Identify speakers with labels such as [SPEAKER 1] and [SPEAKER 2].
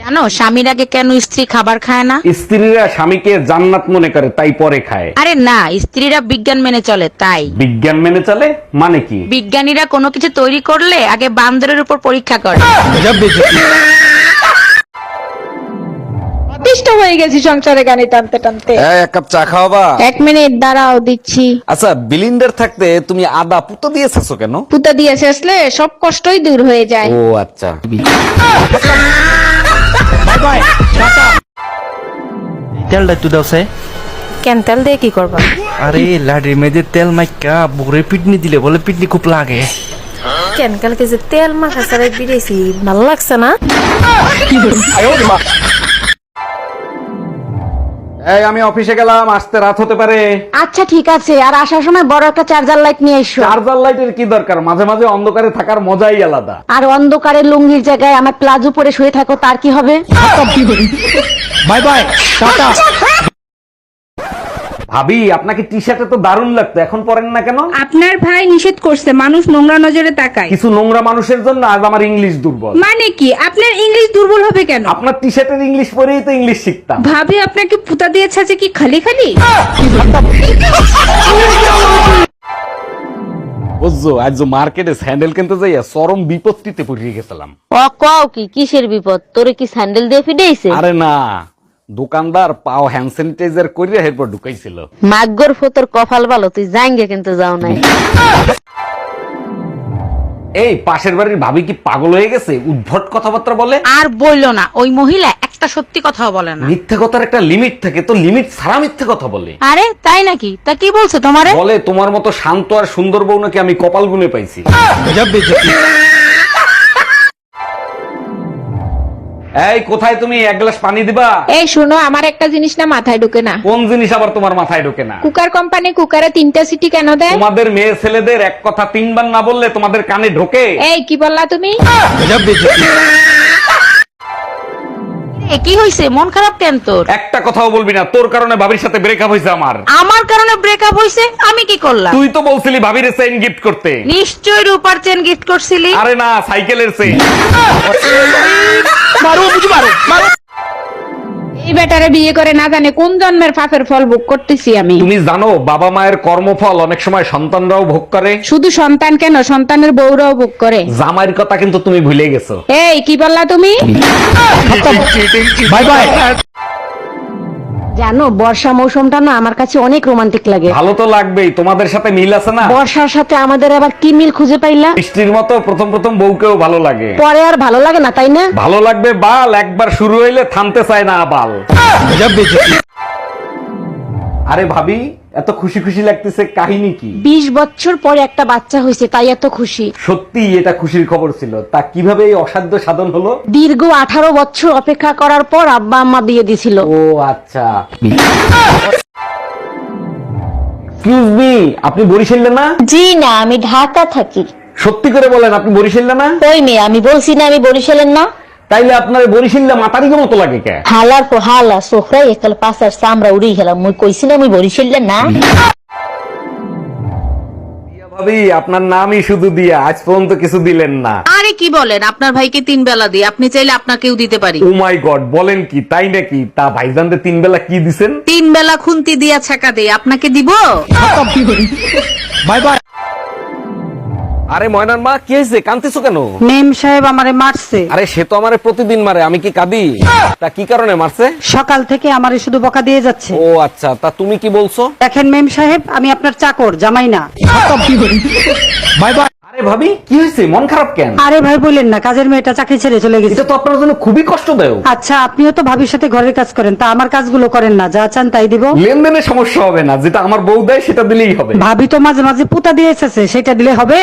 [SPEAKER 1] জানো স্বামীর আগে কেন স্ত্রী খাবার খায় না?
[SPEAKER 2] স্ত্রীরা স্বামীকে জান্নাত মনে করে তাই পরে খায়।
[SPEAKER 1] আরে না, স্ত্রীরা বিজ্ঞান মেনে চলে তাই।
[SPEAKER 2] বিজ্ঞান মেনে চলে মানে কি?
[SPEAKER 1] বিজ্ঞানীরা কোনো কিছু তৈরি করলে আগে বান্দরের উপর পরীক্ষা করে।
[SPEAKER 3] অতিষ্ঠ হয়ে গেছি সংসারে গানি টানতে টানতে।
[SPEAKER 4] এক কাপ চা খাওয়াবা?
[SPEAKER 3] 1 মিনিট দাঁড়াও, দিচ্ছি।
[SPEAKER 4] আচ্ছা, বিলিন্ডার থাকতে তুমি আদা পুতো দিয়েছো কেন?
[SPEAKER 3] পুতা দিয়ে শেষলে সব কষ্টই দূর হয়ে যায়।
[SPEAKER 4] ও আচ্ছা।
[SPEAKER 5] তেলটা একটু দাও সে।
[SPEAKER 6] কেন তেল দিয়ে কি করবা?
[SPEAKER 5] আরে লাড়ির মেয়েদের তেল মাইকা বুড়ে পিটনি দিলে বলে পিটনি খুব লাগে।
[SPEAKER 6] কেন কালকে যে তেল মাখা সারাই বিড়েছি ভালো লাগছে না?
[SPEAKER 2] এই আমি অফিসে গেলাম, আসতে রাত হতে পারে।
[SPEAKER 7] আচ্ছা ঠিক আছে, আর আসার সময় বড় একটা চার্জার লাইট নিয়ে এসো।
[SPEAKER 2] চার্জার লাইটের কি দরকার? মাঝে মাঝে অন্ধকারে থাকার মজাই আলাদা।
[SPEAKER 7] আর অন্ধকারে লুঙ্গির জায়গায় আমার প্লাজো পরে শুয়ে থাকো, তার কি হবে?
[SPEAKER 2] Bye bye, tata. ভাবি, আপনাকে টি শার্টে তো দারুণ লাগতো, এখন পরেন না কেন?
[SPEAKER 3] আপনার ভাই নিষেধ করছে, মানুষ নোংরা নজরে তাকায়।
[SPEAKER 2] কিছু নোংরা মানুষের জন্য আজ আমার ইংলিশ দুর্বল।
[SPEAKER 3] মানে কি? আপনার ইংলিশ দুর্বল হবে কেন?
[SPEAKER 2] আপনার টি শার্টের ইংলিশ পরেই তো ইংলিশ শিখতাম।
[SPEAKER 3] ভাবি আপনাকে পুতা দিয়েছে যে কি খালি খালি?
[SPEAKER 2] বুঝছো, আজ মার্কেটে স্যান্ডেল কিনতে যাইয়া চরম বিপত্তিতে পড়ে গেছিলাম।
[SPEAKER 7] কও কি কিসের বিপদ? তোরে কি স্যান্ডেল দিয়ে ফিডেইছে?
[SPEAKER 2] আরে না, দোকানদার পাও হ্যান্ড স্যানিটাইজার করিয়া এরপর ঢুকাইছিল।
[SPEAKER 7] মাগ্গর ফতর কপাল ভালো, তুই জাঙ্গে কিন্তু যাও নাই।
[SPEAKER 2] এই পাশের বাড়ির ভাবি কি পাগল হয়ে গেছে? উদ্ভট কথাবার্তা বলে।
[SPEAKER 1] আর বললো না, ওই মহিলা একটা সত্যি কথাও বলে না।
[SPEAKER 2] মিথ্যে কথার একটা লিমিট থাকে, তো লিমিট ছাড়া মিথ্যে কথা বলে।
[SPEAKER 1] আরে তাই নাকি? তা কি বলছে তোমারে?
[SPEAKER 2] বলে তোমার মতো শান্ত আর সুন্দর বউ নাকি আমি কপাল গুনে পাইছি। এই কোথায় তুমি? এক গ্লাস পানি দিবা।
[SPEAKER 3] এই শুনো, আমার একটা জিনিস না মাথায় ঢুকে না।
[SPEAKER 2] কোন জিনিস আবার তোমার মাথায় ঢোকে না?
[SPEAKER 3] কুকার কোম্পানি কুকারে 3টা সিটি কেন দেয়?
[SPEAKER 2] তোমাদের মেয়ে ছেলেদের এক কথা 3 বার না বললে তোমাদের কানে ঢোকে?
[SPEAKER 3] এই কি বললা তুমি?
[SPEAKER 1] এ, কি হইছে? মন খারাপ কেন তোর?
[SPEAKER 2] একটা কথাও বলবি না, তোর কারণে ভাবির সাথে ব্রেকআপ হয়েছে আমার।
[SPEAKER 1] আমার কারণে ব্রেকআপ হইছে? আমি কি করলাম?
[SPEAKER 2] তুই তো বলছিলি ভাবির চেইন গিফট করতে।
[SPEAKER 1] নিশ্চয় রূপার চেন গিফট করছিলি।
[SPEAKER 2] আরে না, সাইকেলের চেইন।
[SPEAKER 3] এই বেটারে বিয়ে করে না জানে কোন জন্মের পাপের ফল ভোগ করতেছি আমি।
[SPEAKER 2] তুমি জানো বাবা মায়ের কর্মফল অনেক সময় সন্তানরাও ভোগ করে।
[SPEAKER 3] শুধু সন্তান কেন, সন্তানের বউরাও ভোগ করে।
[SPEAKER 2] জামাইয়ের কথা কিন্তু তুমি ভুলে গেছো।
[SPEAKER 3] এই কি বললা তুমি?
[SPEAKER 2] Bye bye.
[SPEAKER 7] জানো বর্ষা মৌসুমটা না আমার কাছে অনেক রোমান্টিক লাগে।
[SPEAKER 2] ভালো তো লাগবেই, তোমাদের সাথে মিল আছে না?
[SPEAKER 7] বর্ষার সাথে আমাদের আবার কি মিল খুঁজে পাইলা?
[SPEAKER 2] বৃষ্টির মতো প্রথম প্রথম বউকেও ভালো লাগে,
[SPEAKER 7] পরে আর ভালো লাগে না, তাই না?
[SPEAKER 2] ভালো লাগবে বাল, একবার শুরু হইলে থামতে চায় না বাল। আরে ভাবি, এত খুশি খুশি লাগতেছে, কাহিনী কি?
[SPEAKER 7] 20 বছর পরে একটা বাচ্চা হয়েছে, তাই এত খুশি।
[SPEAKER 2] সত্যি এটা খুশির খবর ছিল। তা কিভাবে এই অসাধ্য সাধন হলো?
[SPEAKER 7] দীর্ঘ 18 বছর অপেক্ষা করার পর আব্বা আম্মা বিয়ে দিছিল।
[SPEAKER 2] ও আচ্ছা। এক্সকিউজ মি, আপনি বরিশালে না?
[SPEAKER 7] জি না, আমি ঢাকা থাকি।
[SPEAKER 2] সত্যি করে বলেন, আপনি বরিশালে না?
[SPEAKER 7] কই মেয়ে, আমি বলছি না আমি বরিশালের না।
[SPEAKER 2] তাইলে আপনার বরিশালে মাতারিকে মতো লাগে কে?
[SPEAKER 7] হালার পর হালা সোফরাই একাল পাশার সামরা উড়ি গেলাম, মুই কইছি না আমি বরিশালের না।
[SPEAKER 2] ভাবি, আপনার নামই শুধু দিয়া, আজ পর্যন্ত কিছু দিলেন না।
[SPEAKER 1] আরে কি বলেন, আপনার ভাইকে 3 বেলা দিই, আপনি চাইলে আপনাকেও দিতে পারি।
[SPEAKER 2] ও মাই গড, বলেন কি? তাই নাকি? তা ভাইজানদের 3 বেলা কি দিছেন?
[SPEAKER 1] 3 বেলা খুন্তি দিয়া ছাকা দেই, আপনাকে দিব?
[SPEAKER 2] Bye bye. আরে ময়নার মা, কি হয়েছে? কাঁদতেছো কেন?
[SPEAKER 8] মেম সাহেব আমারে মারছে।
[SPEAKER 2] আরে সে তো আমারে প্রতিদিন মারে, আমি কি কাঁদি? তা কি কারণে মারছে?
[SPEAKER 8] সকাল থেকে আমারে শুধু বকা দিয়ে যাচ্ছে।
[SPEAKER 2] ও আচ্ছা, তা তুমি কি বলছো?
[SPEAKER 8] দেখেন মেম সাহেব, আমি আপনার চাকর, জামাই না।
[SPEAKER 2] Bye bye. আরে ভাবি, কি হয়েছে? মন খারাপ কেন?
[SPEAKER 8] আরে ভাই বললেন না, কাজের মেয়েটা চাকরি ছেড়ে চলে গেছে।
[SPEAKER 2] এটা তো আপনার জন্য খুবই কষ্টদায়ক।
[SPEAKER 8] আচ্ছা, আপনিও তো ভাবির সাথে ঘরের কাজ করেন, তা আমার কাজগুলো করেন না, যা চান তাই দিব।
[SPEAKER 2] লেনদেনের সমস্যা হবে না, যেটা আমার বউ দেয় সেটা দিলেই হবে।
[SPEAKER 8] ভাবি তো মাঝে মাঝে পুতা দিয়ে এসেছে, সেটা দিলে হবে।